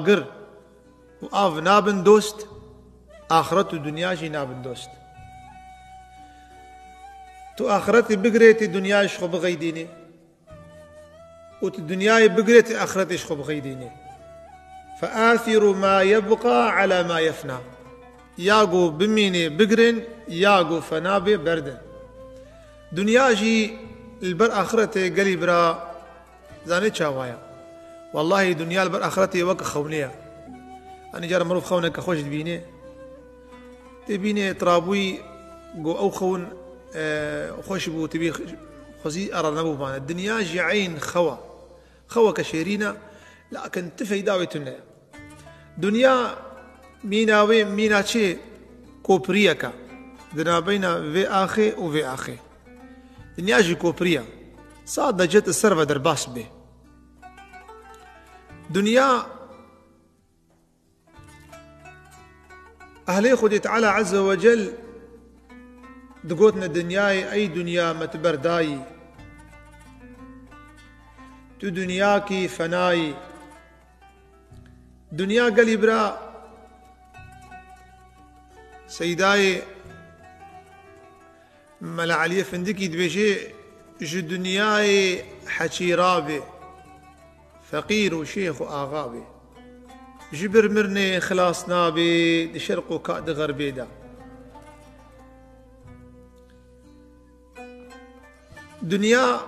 گر و آف نابن دوست آخرت و دنیاش نابن دوست. تو آخرت بگریت دنیاش خو بغیدینه و تو دنیای بگریت آخرتش خو بغیدینه. فآثر ما يبقى على ما يفنى. ياغو بميني بقرن ياغو فنابي بردن. دنياجي البر آخرتي قلي برا زاني تشاوايا والله دنيا البر آخرتي وك خونيا. أنا جار مروف خونك خوش تبيني ترابوي جو أو خون خوش بو تبي خزي أرى نبو معنا. الدنيا جي عين خوا كشيرينا لكن تفي داويتنا دنيا مينا شيء كوبريكا دنا بين في آخي وفي آخي. دنيا جي كوبريا صاد جت السرفة درباس به. دنيا أهلي خدي تعالى عز وجل دقوتنا دنياي أي دنيا متبرداي تو دنياكي فناي. دنيا قلي برا سيداي ملا علي فندكي دبيجي جو دنياي حكي رابي فقير وشيخ وآغابي جبر مرني خلاص نابي دي شرق وكاد غربي دا. دنيا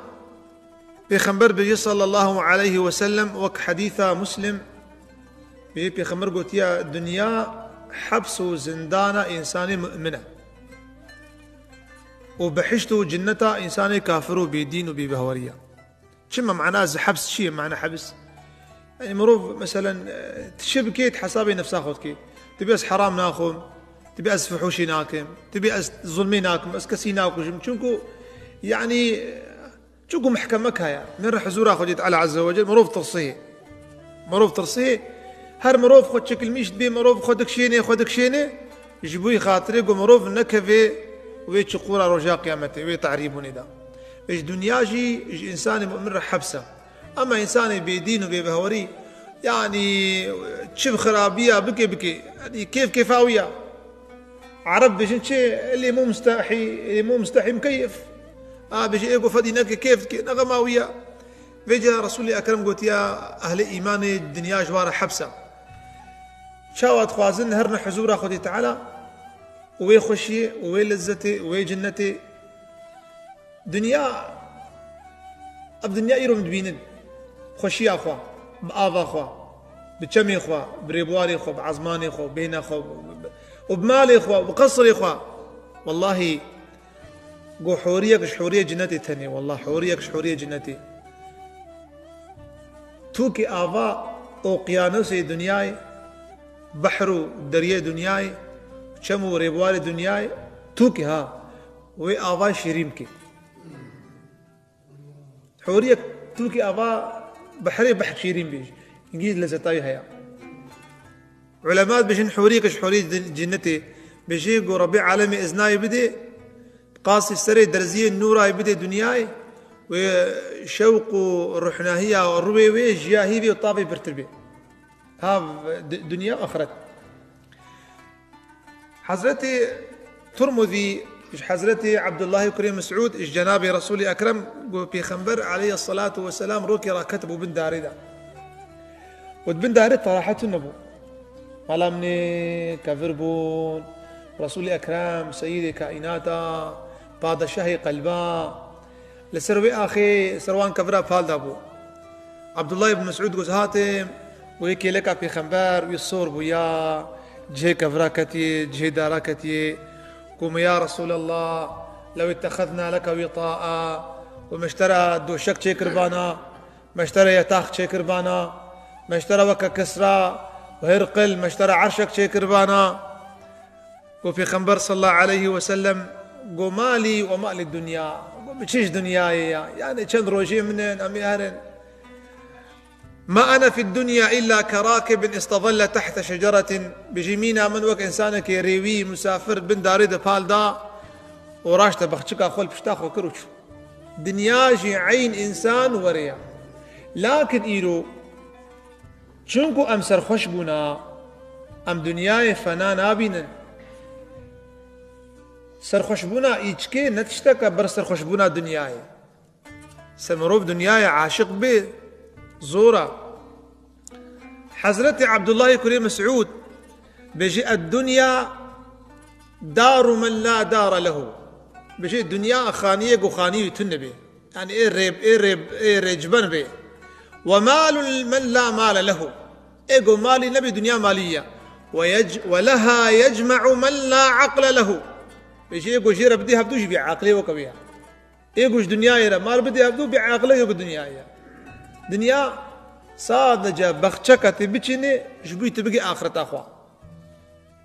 بيخمبر بي صلى الله عليه وسلم وك حديثة مسلم بيخمبر قلت يا دنيا حبس زندانة إنساني مؤمنة وبحشته جنة إنساني كافر بدين وببهورية. شما معناه حبس شيء معناه حبس يعني مروف مثلا تشبكيت حسابي نفسها خذكي تبي أس حرام ناخم تبي أس فحوشي ناكم تبي أس ظلمي ناكم أس كسي ناكم شنكو يعني شنكو محكمك هيا من رح زورا خديت على عز وجل مروف ترصيه هر مروف خد شكل ميش بي مروف خدك شيني يجيبوي خاطري قو مروف نكفي ويش قورا رجاء قيامته ويتعريبوني دا. إيش دنياجي إنسان مؤمن حبسه. أما إنسان بيدين وبيبهوري يعني تشب خرابية بكي يعني كيفاوية عرب بيجن شيء اللي مو مستحي مكيف بيجي إيقو فدينك كيف نغماوية. بيجي رسول الله أكرم قلت يا أهل إيماني الدنيا جوار حبسة شاوات خوازن هرنا حزورا خدي تعالى وي خشي وي لذتي وي جنتي. دنيا الدنيا يروم دبينن خشي أخوا بآب أخوا بتشمي أخوا بريبواري أخوا بعزماني أخوا بين أخوا وبمالي أخوا وبقصري أخوا. والله قو حوريك شحورية جنتي تاني والله حوريك شحورية جنتي توكي آباء أوقيانوسي دنياي بحرو دريا دنياي شمو ريبواري دنياي توكي ها وي آباء شريمكي حوريك توكي آباء بحري بحر شيرين بيج إنجيز لزتاي هيا. علماء بيجن حوريك حورية جنتي بيجي قو ربيع عالمي إزناي بدي قاسي السري درزية النوراي بدي دنياي وشوق الروحناهية والروي جياهي بي وطابي برتربي ها دنيا أخرت. حضرتي ترمذي حضرتي عبد الله كريم مسعود جنابي رسول أكرم في خنبر عليه الصلاة والسلام روكي راكتبوا بن داردا وبن دارد صراحة النبو ملامني كفربون رسول أكرم سيدي كائناتا بعد شهي قلبا لسروي أخي سروان كفرا فال دابو عبد الله بن مسعود قزهاتم ويكي لك في خنبر ويصور بويا جهي كفرا كتي جهي دارا كتي قوم يا رسول الله لو اتخذنا لك وطاء وما اشترى دوشك شيكربانا ما اشترى يتاخ شيكربانا ما اشترى وكا كسرى وهرقل ما اشترى عرشك شيكربانا وفي خنبر صلى الله عليه وسلم قو مالي ومال الدنيا بتشيش دنياي يعني كان روجي منين أميهرن ما أنا في الدنيا إلا كراكب استظل تحت شجرة بجمينا من وك إنسانك يريوي مسافر بن داريد بالدا وراشته بخشكا خول بشتاخ وكروش دنياجي عين إنسان وريا لكن إيرو چونکو ام سرخوش بونا ام دنیای فنا نابینن سرخوش بونا ایچکه نتشتکه بر سرخوش بونا دنیای سمروف دنیای عاشق به زورا حضرت عبدالله كريم مسعود بيجي الدنيا دار من لا دار له بيجي الدنيا خانية وخانية تنبي يعني إيه رجبن بي ومال من لا مال له إيجو مالي نبي دنيا مالية ولها يجمع من لا عقل له بيجي إيجو جيرا بديها بدوش بعقلي وكبيها إيجوش دنيا يرى مال بديها بدو بعقلي وكدنيا دنيا صادجة بخشكة بتشني جبوي تبقي آخرة أخوا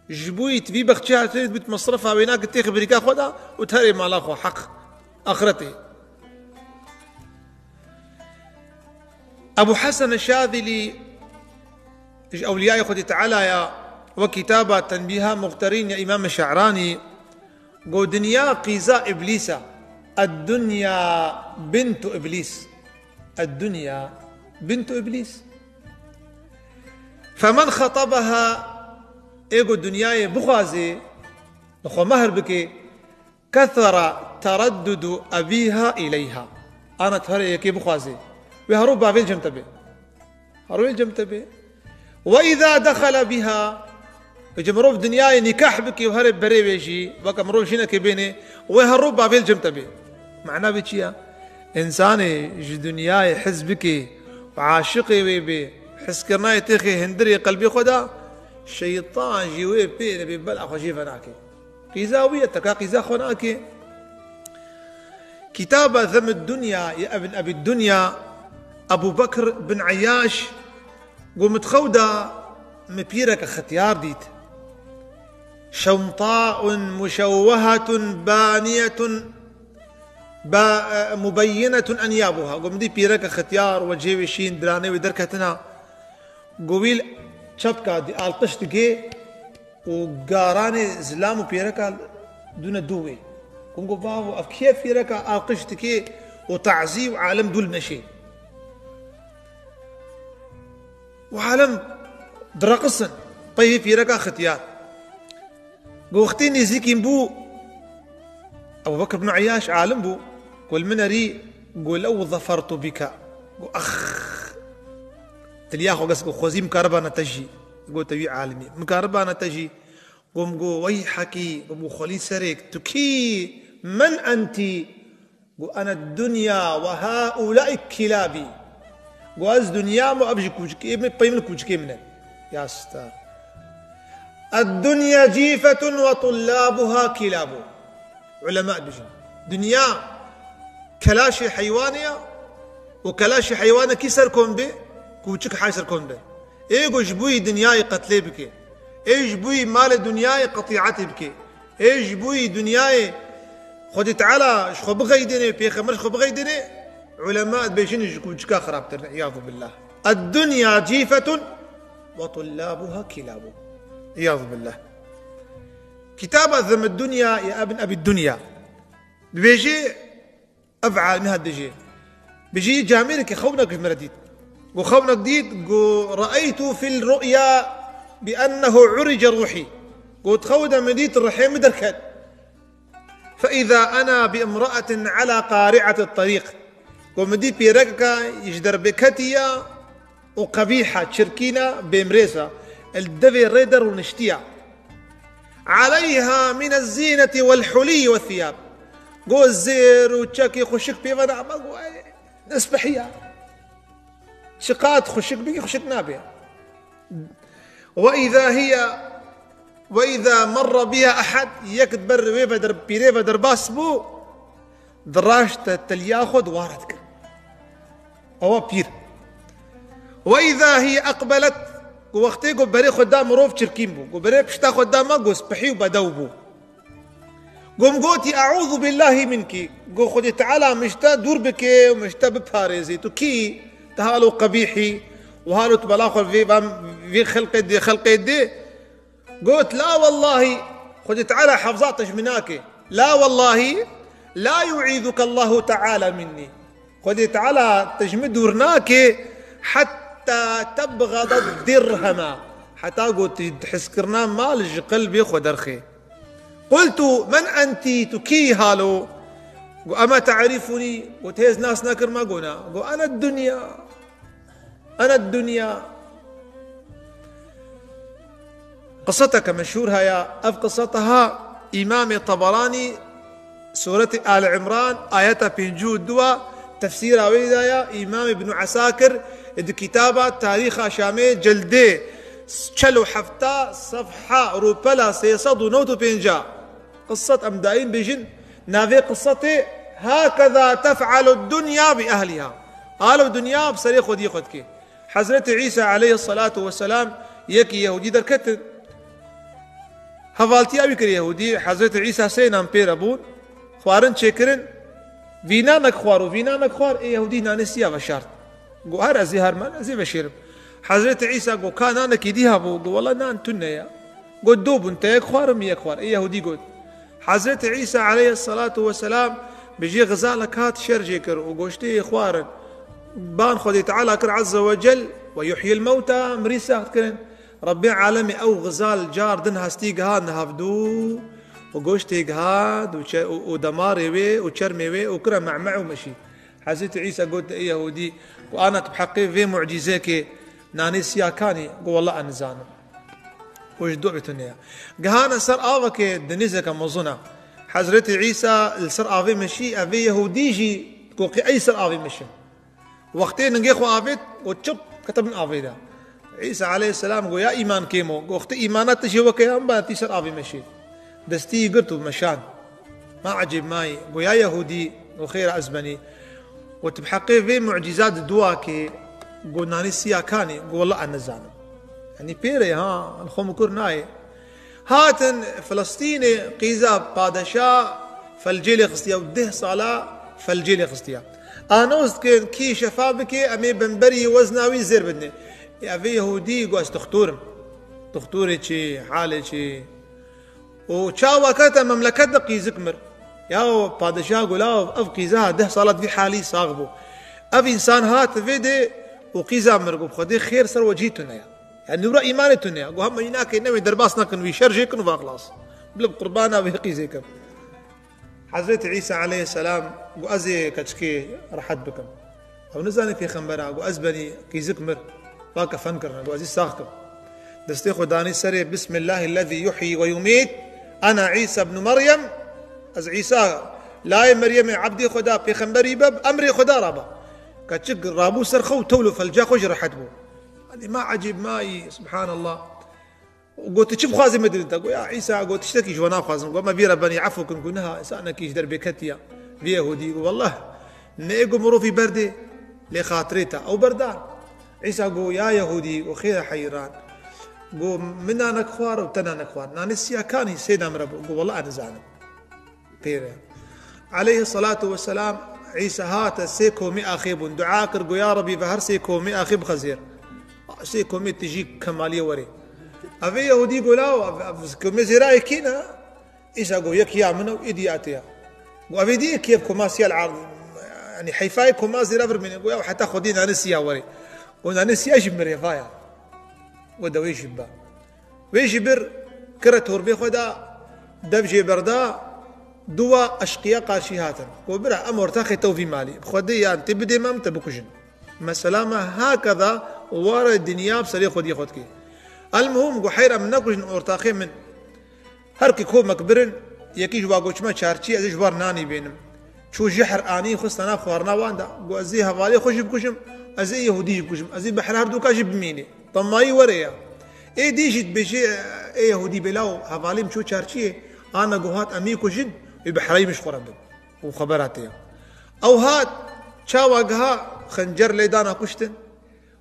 جبوي تبي بخشها تريد بتمصرفها ويناك تيخ بريكا خدا وتهري مال أخوا حق آخرتي. أبو حسن الشاذلي أولياء خدي تعالى يا وكتابة تنبيها مغترين يا إمام الشعراني قو دنيا قيزاء إبليس الدنيا بنت إبليس الدنيا بنت إبليس فمن خطبها إيقو الدنيا بخازي نخو مهر بكي كثر تردد أبيها إليها أنا تهري يكي بخازي ويهرب بابيل جمتبه هرويل جمتبه وإذا دخل بها جمروف دنيا نكاح بكي وهرب بري بيجي وكا مروف شينا كبيني ويهرب بابيل جمتبه معناه بيشيا إنساني دنيا يحس بكي وعاشقي ويبي حس كرنا يتخي هندري قلبي خدا شيطان جيوي بي نبي بلع خشي فناكي قيزاوية تكا قيزا خناكي كتاب ذم الدنيا يا ابن أبي الدنيا أبو بكر بن عياش قمت خودا مبيرك ختيار ديت شمطاء مشوهة بانية مبينة أنيابها قم دي بيرك ختيار وجيوي شين دراني ودركتنا قويل شبكة دي آلقشت جي وقاراني زلام بيرك دون دوي قم قو بابو أفكيف بيرك آلقشت جي وتعزي وعالم دول نشي وعالم درقصن طيب بيرك ختيار قو اختيني زيكين بو أبو بكر بن عياش عالم بو قول منري قول لو ظفرت بك قول أخ تلياخو قسكو خوزي مكاربا نتجي قول تبي عالمي مكاربا نتجي قوم قول ويحكي قوم خلي سريك تكي من أنت قول أنا الدنيا وهؤلاء كلابي قول أز دنيا ما أبجي كوجكي بيمن كوجكي منه يا ستار الدنيا جيفة وطلابها كلاب علماء بيجي دنيا كلاشي حيوانية وكلاشي حيوانة كسر كون به كوچك حايسر كون به ايجو جبوي دنياي قتلي بك ايج بوي مال دنياي قطيعتي بك ايج بوي دنياي خدي تعالى شخو بغيدني بيخمر شخو بغيدني علماء بيجين كوچكا خراب ترن عياذ بالله الدنيا جيفة وطلابها كلاب عياذ بالله كتاب ذم الدنيا يا ابن أبي الدنيا بيجي أفعال من هالدجي بيجي جاميرك خونك مرديد وخونك ديد رأيت في الرؤيا بأنه عرج روحي قلت خودا مديت الرحيم دركت فإذا أنا بامرأة على قارعة الطريق ومدي بيركا يجدر بكتيا وقبيحة شركينا بمريسة الدفي ريدر ونشتيا عليها من الزينة والحلي والثياب قو الزير وتشاكي خشك بيفنا نسبحية شقات خشك بيكي خشك نابية وإذا مر بها أحد يكدبر ويفدر بيريفا درباس بو دراشت تلياخد واردك أو بير وإذا هي أقبلت وقتي قو بري خدام روف تشركين بو قو بري بشتا خدام قو سبحي وبدو بو قوم قوتي أعوذ بالله منك قو خدي تعالى مشتا دور بك ومشتا بباريزي تو كي تهالو قبيحي وهالو تبلاخر في خلق دي قلت لا والله خدي تعالى حفظات مناك لا والله لا يعيذك الله تعالى مني خدي تعالى تجمد ورناك حتى حتى تبغض الدرهم حتى قلت تحس كرنا مال قلبي خدرخي. قلت من أنت تكي هالو أما تعرفني وتهز ناس ناكر ما قلنا أنا الدنيا أنا الدنيا. قصتك مشهور هيا أف قصتها إمام الطبراني سورة آل عمران آياتها بينجو الدوا تفسير ويدايا إمام ابن عساكر إد كتابة تاريخ شامي جلدي شلو حفتا صفحة روبلا سيصدو نوتو بينجا. قصة أمدائين بيجن نافي قصتي هكذا تفعل الدنيا بأهلها. قالوا الدنيا بصريخ ودي خدكي. حضرت عيسى عليه الصلاة والسلام يكي يهودي دركتن هفالتي أبي كر يهودي حضرت عيسى سينام بيرابون خوارن شكرن فينانك خوارو فينانك خوار يهودي نانسيا وشارت قو هر أزي هرمان أزي بشيرب. حضرت عيسى قو كان أنا كيديها بو قو والله نان تنيا قو دوب انت يك خوار مي يك خوار يهودي قو. حضرت عيسى عليه الصلاة والسلام بيجي غزالك هات شرجي كر وقوشتي خوارن بان خدي تعالى كر عز وجل ويحيي الموتى مريسا كرن ربي عالمي أو غزال جار دنها ستيق هاد نهافدو وقوشتيق هاد ودماري وي وشرمي وي وكرا معمع ومشي. حسيت عيسى قلت يهودي وأنا تبحقي في معجزيك ناني سياكاني قو والله أنا زانم وش دعبتني قهانا سر آفك دنيزك مظنة حضرت عيسى السر آفي مشي أفي يهوديجي قوقي أي سر آفي مشي وقتين نجيخو آفيت وتشب كتبن آفي ده عيسى عليه السلام قو يا إيمان كيمو قو اختي إيمانات تشي وكيان با تيسر آفي مشي دستي قرتو مشان ما عجب ماي قو يا يهودي وخير أزبني وتبحقي في معجزات دواكي قو ناني سياكاني قو والله أنا زانم يعني بيري ها الخوم كورناي هاتن فلسطيني قيزا بادشاه فالجيلي خستيا وده صلاة فالجيلي خستيا آنوست كين كي شفابكي أمي بنبري وزناوي زير بدني يا في يهودي قواس تختوري شي حالي شي وشاوا كتا مملكتنا قيزك مر يا بادشاه قولا أف قيزا ده صلاة في حالي صاغبو أف إنسان هات فيدي وقيزا مرقب خدي خير سر وجيتنا يعني نورا إيمانتنا وهم هناك نوي درباسنا كن ويشرجي كن وخلاص بلب قربانا ويقيزي كم. حضرت عيسى عليه السلام وأزي كتشكي رحت بكم أو نزاني في خنبرة وأزبني كيزك مر باك فنكرنا وأزي ساخكم دستي خداني سري بسم الله الذي يحيي ويميت أنا عيسى ابن مريم أز عيسى لا مريم عبدي خدا في خنبري باب أمري خدا رابا كتشك رابو سرخو تولو فالجا خوش رحت بو يعني ما عجب ماي سبحان الله. وقلت تشوف خازي مدري انت يا عيسى قلت تشتكي جوانا خازم قلت ما بيرا بني عفو كن كنها انسانا كيش دربي كتيا في يهودي والله نيجو مرو في بردي لخاطريتا او بردان. عيسى قو يا يهودي وخير حيران قو منا نكخوار وتنا نكخوار نانسيا كاني سيدا مربو قو والله انا زعلان بيرا عليه الصلاة والسلام. عيسى هات سيكو 100 خيب دعاكر قو يا ربي فهر سيكو 100 خيب خزير سيكو 100 تجيك كمالية وري أفي يهودي يقولوا كمزراي كينا إيش أقول يك يا منو إيدي أتيا وأفي دي كيف كماسيا العرض يعني حيفاي كماسي رفر من يقول حتى خدينا نسيا وري قلنا نسيا جمر يفايا ودا ويجبا ويجبر كرت هربي خدا دبجي بردا دوا أشقياء قاشيهاتا وبرا أمر تاخي توفي مالي خدي يعني تبدي ما متبكوجن مسلامة هكذا ورا الدنيا بصريخ خدي خدكي. المهم قو حيرا من نقول أورتاخي من هركي كو مكبرن يكي جواقوش ما شارتي أزي جوار ناني بينم شو جحر آني خصنا خوارنا واندا قو أزي هفالي خوش بكشم أزي يهودي بكشم أزي بحر هردوكا جب ميني طماي وريا إيه دي جد بشي إيه يهودي بلاو هفالي مشو شارتي أنا قو هات أميكو جد بحري مش خورندن وخبراتي أو هات شاوقها خنجر ليدانا كشتن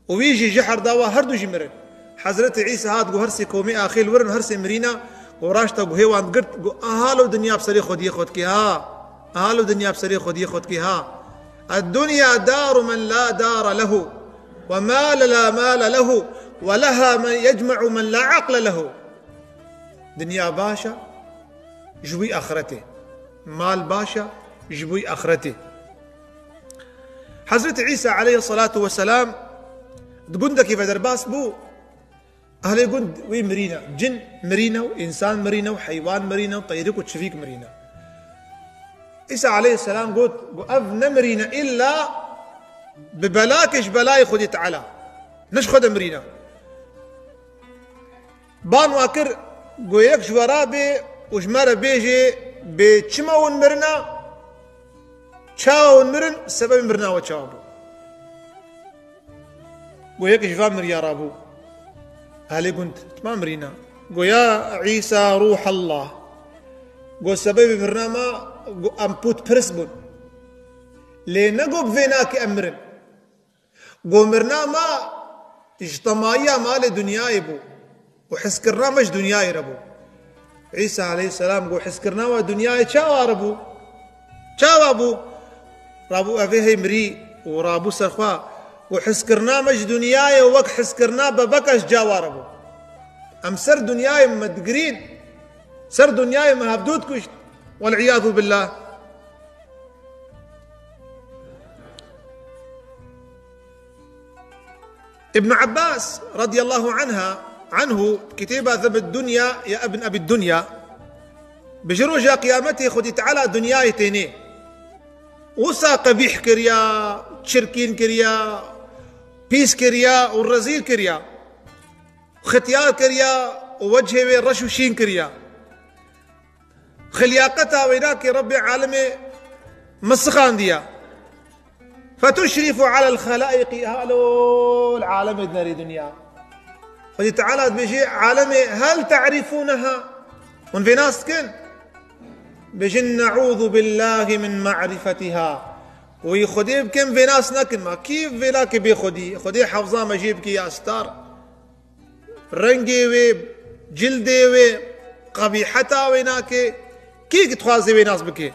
ويجي جحر داوا هردو جمرن. حضرت عيسى هات قو هرسي كومي آخيل ورن هرسي مرينا وراشتا قو هيوان قرت قو أهالو دنيا بسري خود يخود كي ها أهالو دنيا بسري خود يخود كي ها. الدنيا دار من لا دار له ومال لا مال له ولها من يجمع من لا عقل له. دنيا باشا جوي آخرته مال باشا جوي آخرته. حضرت عيسى عليه الصلاة والسلام قندك كيف درباس بو أهل قند وي مرينا جن مرينا وإنسان مرينا وحيوان مرينا وطيرك وتشفيك مرينا عيسى عليه السلام قلت أفن مرينا إلا ببلاكش بلاي خدي تعالى نش خد مرينا بان واكر قويك جوارابي وجمارة بيجي بچماون مرنا چاون مرن سبب مرنا وچاوبو قويك جواب مريا رابو هالي قلت ما مرينا قويا عيسى روح الله قو سبب مرنا ما أمبوت برسبون لنقو بفيناك أمرن قو مرنا ما اجتماعية مال دنيا يبو وحس كرنا مش دنيا يربو عيسى عليه السلام قو حس كرنا ما دنيا چاوا ربو چاوا بو رابو أفيه مري ورابو سرخوا وحس كرنا مش دنيا ووك حس كرنا ببكش جاوا ربو أم سر دنيا مدقرين سر دنيا مهبدود كشت والعياذ بالله ابن عباس رضي الله عنه كتابة ذب الدنيا يا ابن أبي الدنيا بجروجة قيامته خدي تعالى دنياي تيني وسا قبيح كريا شركين كريا بيس كريا والرزيل كريا ختيار كريا ووجهه رشوشين كريا خلياقتها ويناك ربي عالمي مسخان ديا فتشرف على الخلائق هالو العالم دنيا دنيا خذي تعالى بيجي عالمي هل تعرفونها من في ناس كن بيجي نعوذ بالله من معرفتها ويخدي بكم في ناس نكن ما كيف فيلاك بيخدي خدي حفظا ما جيبك يا استار رنجي وي جلدي وي قبيحتا ويناك كيف تخازي ويناس بكي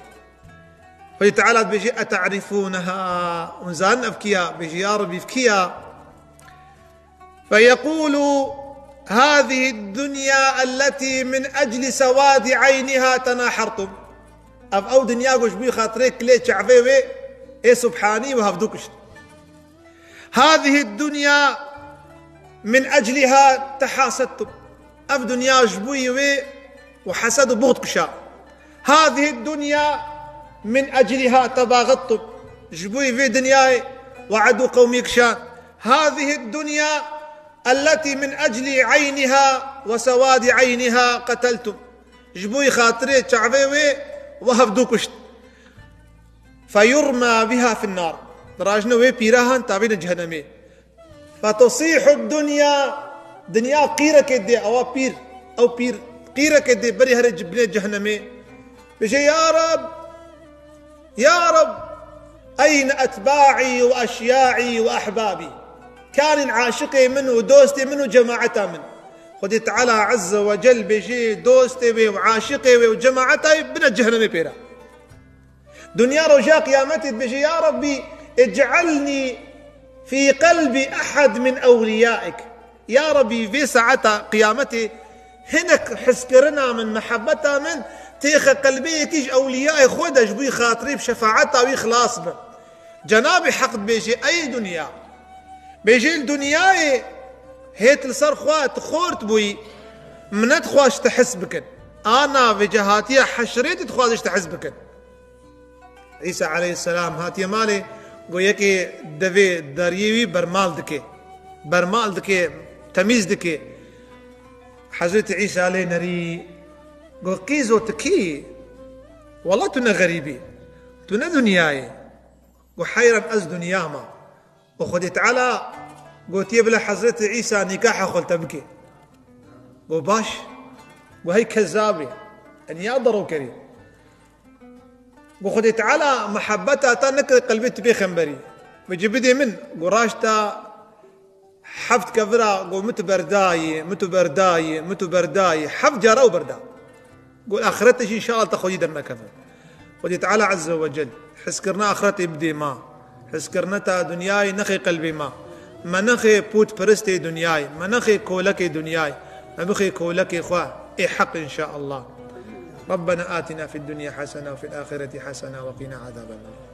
خذي تعالى بيجي أتعرفونها ونزان أبكيها بيجي يا ربي فكيها فيقول هذه الدنيا التي من أجل سواد عينها تناحرتم أو دنيا قش بي خاطريك ليه شعفيوي إيه سبحاني وهفدوكش هذه الدنيا من أجلها تحاسدتم أف دنيا جبوي وحسد بغض كشا هذه الدنيا من أجلها تباغضتم جبوي في دنياي وعدو قومي كشان هذه الدنيا التي من أجل عينها وسواد عينها قتلتم جبوي خاطري شعبيوي وهفدوكشت فيرمى بها في النار دراجنا وي بيراهن تابين جهنمي فتصيح الدنيا دنيا قيرة كدي أو بير قيرة كدي بري هرج بني جهنمي بيجي يا رب أين أتباعي وأشياعي وأحبابي كان عاشقي منه ودوستي منه جماعته منه خدي تعالى عز وجل بيجي دوستي وعاشقي وجماعتي بنا جهنمي بيرا دنيا رجاء قيامتي بيجي يا ربي اجعلني في قلب أحد من أوليائك يا ربي في ساعة قيامتي هنك حسكرنا من محبتها من تيخ قلبي كيش أوليائي خودش بي خاطري بشفاعتها ويخلاص به جنابي حق بيجي أي دنيا بيجي الدنيا هيت لصار خوات خورت بوي منت خواش تحس بكن أنا في جهاتي حشريت تخواش تحس بكن عيسى عليه السلام هاتي مالي قويكي دفي داريوي برمال دكي تميز دكي حضرت عيسى عليه نري قو قيزو تكي والله تنا غريبي تنا دنياي قو حيرا أز دنيا ما وخدي تعالى قلت يبلا حضرت عيسى نكاح قلت بكي قو باش وهي كذابي أن يقدروا كريم وخدي تعالى محبتها تنك قلبي تبي خنبري بيجي بدي من قراشتا حفت كفرا قول متو برداي حفت جارا وبردا قول آخرتش إن شاء الله تخوي درنا كفر خدي تعالى عز وجل حسكرنا آخرتي بدي ما حسكرنا تا دنياي نخي قلبي ما نخي بوت برستي دنياي ما نخي كولكي دنياي ما بخي كولكي خواه إيه حق إن شاء الله ربنا آتنا في الدنيا حسنة وفي الآخرة حسنة وقنا عذاب النار